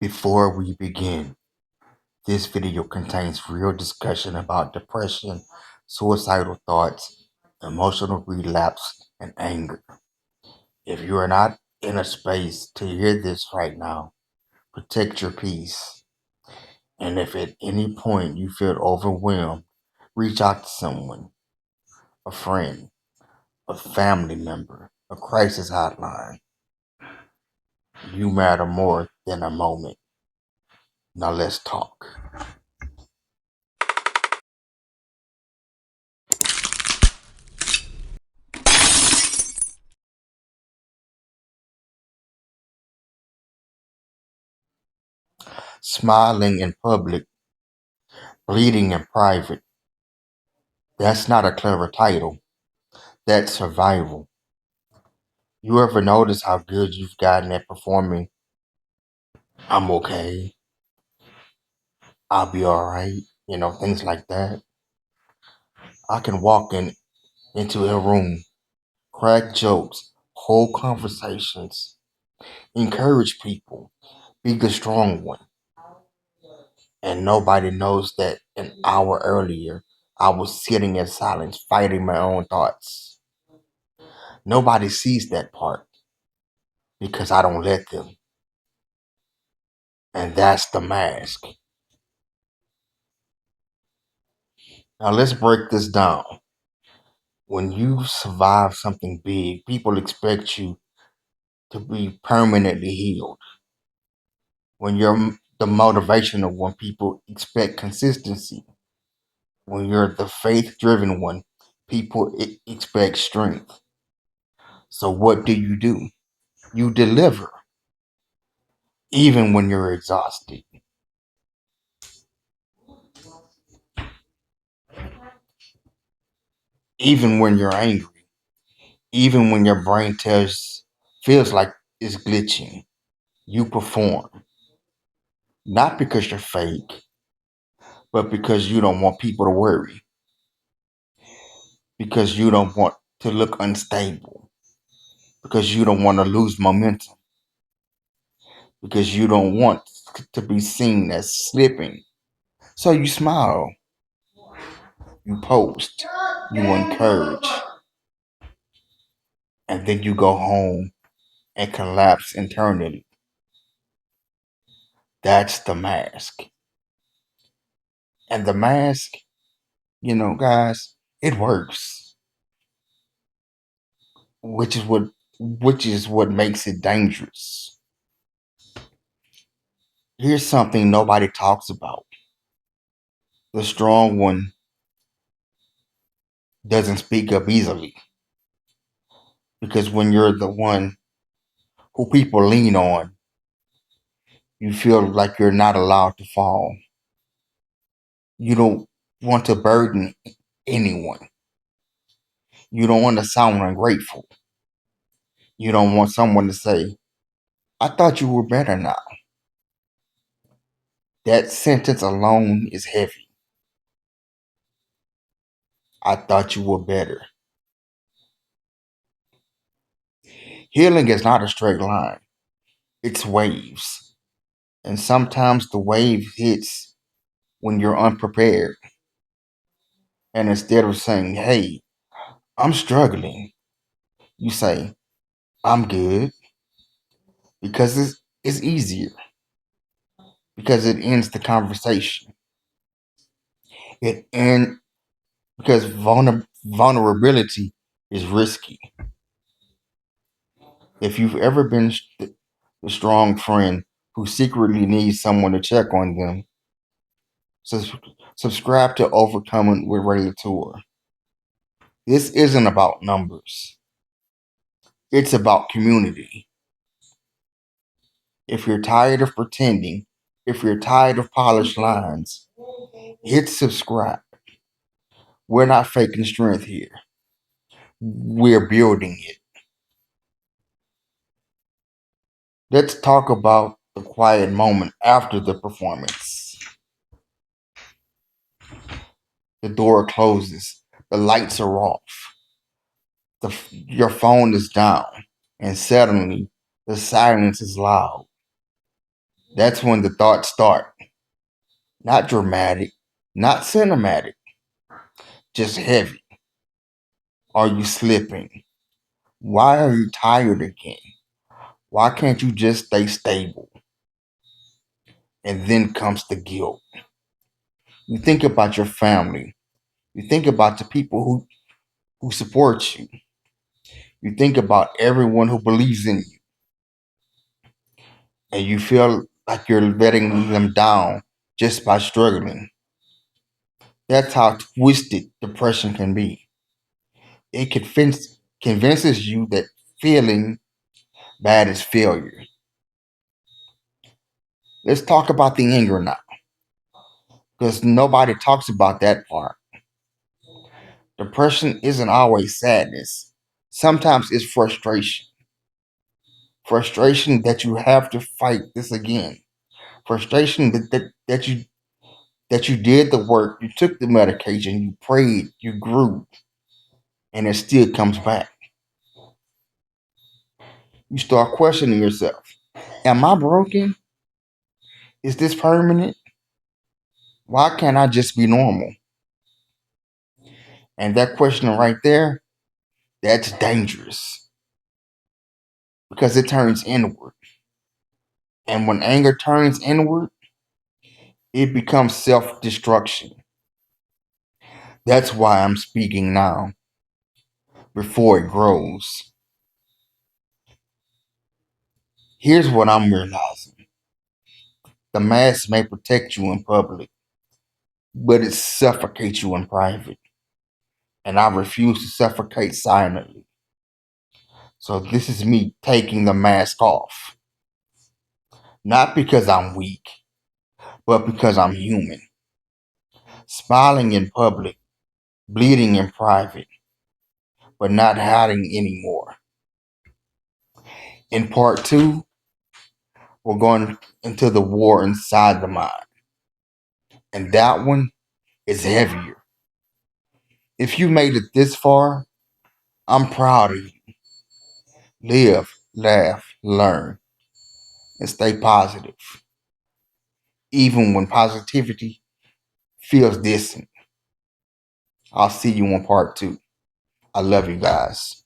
Before we begin, this video contains real discussion about depression, suicidal thoughts, emotional relapse, and anger. If you are not in a space to hear this right now, protect your peace. And if at any point you feel overwhelmed, reach out to someone, a friend, a family member, a crisis hotline. You matter more than a moment. Now let's talk. Smiling in public, bleeding in private. That's not a clever title. That's survival. You ever notice how good you've gotten at performing? I'm okay. I'll be alright. Things like that. I can walk into a room, crack jokes, hold conversations, encourage people, be the strong one. And nobody knows that an hour earlier, I was sitting in silence, fighting my own thoughts. Nobody sees that part because I don't let them. And that's the mask. Now let's break this down. When you survive something big, people expect you to be permanently healed. When you're the motivational one, people expect consistency. When you're the faith driven one, people expect strength. So what do? You deliver, even when you're exhausted, even when you're angry, even when your brain feels like it's glitching. You perform, not because you're fake, but because you don't want people to worry, because you don't want to look unstable, because you don't want to lose momentum, because you don't want to be seen as slipping. So you smile, you post, you encourage, and then you go home and collapse internally. That's the mask. And the mask, guys, it works, which is what makes it dangerous. Here's something nobody talks about. The strong one doesn't speak up easily because when you're the one who people lean on, you feel like you're not allowed to fall. You don't want to burden anyone. You don't want to sound ungrateful. You don't want someone to say, I thought you were better now. That sentence alone is heavy. I thought you were better. Healing is not a straight line, it's waves. And sometimes the wave hits when you're unprepared. And instead of saying, hey, I'm struggling, you say, I'm good because it's easier, because it ends the conversation. It end because vulnerability is risky. If you've ever been the strong friend who secretly needs someone to check on them, sus- subscribe to Overcoming with Ray Tour. This isn't about numbers. It's about community. If you're tired of pretending, if you're tired of polished lines, hit subscribe. We're not faking strength here. We're building it. Let's talk about the quiet moment after the performance. The door closes, the lights are off, your phone is down, and suddenly the silence is loud. That's when the thoughts start. Not dramatic, not cinematic, just heavy. Are you slipping? Why are you tired again? Why can't you just stay stable? And then comes the guilt. You think about your family. You think about the people who support you. You think about everyone who believes in you. And you feel like you're letting them down just by struggling. That's how twisted depression can be. It convinces you that feeling bad is failure. Let's talk about the anger now, because nobody talks about that part. Depression isn't always sadness. Sometimes it's frustration. Frustration that you have to fight this again. Frustration that you did the work, you took the medication, you prayed, you grew, and it still comes back. You start questioning yourself. Am I broken? Is this permanent? Why can't I just be normal? And that question right there, that's dangerous because it turns inward. And when anger turns inward, it becomes self destruction. That's why I'm speaking now, before it grows. Here's what I'm realizing: the mask may protect you in public, but it suffocates you in private. And I refuse to suffocate silently. So this is me taking the mask off. Not because I'm weak, but because I'm human. Smiling in public, bleeding in private, but not hiding anymore. In part two, we're going into the war inside the mind. And that one is heavier. If you made it this far, I'm proud of you. Live, laugh, learn, and stay positive, even when positivity feels distant. I'll see you on part two. I love you guys.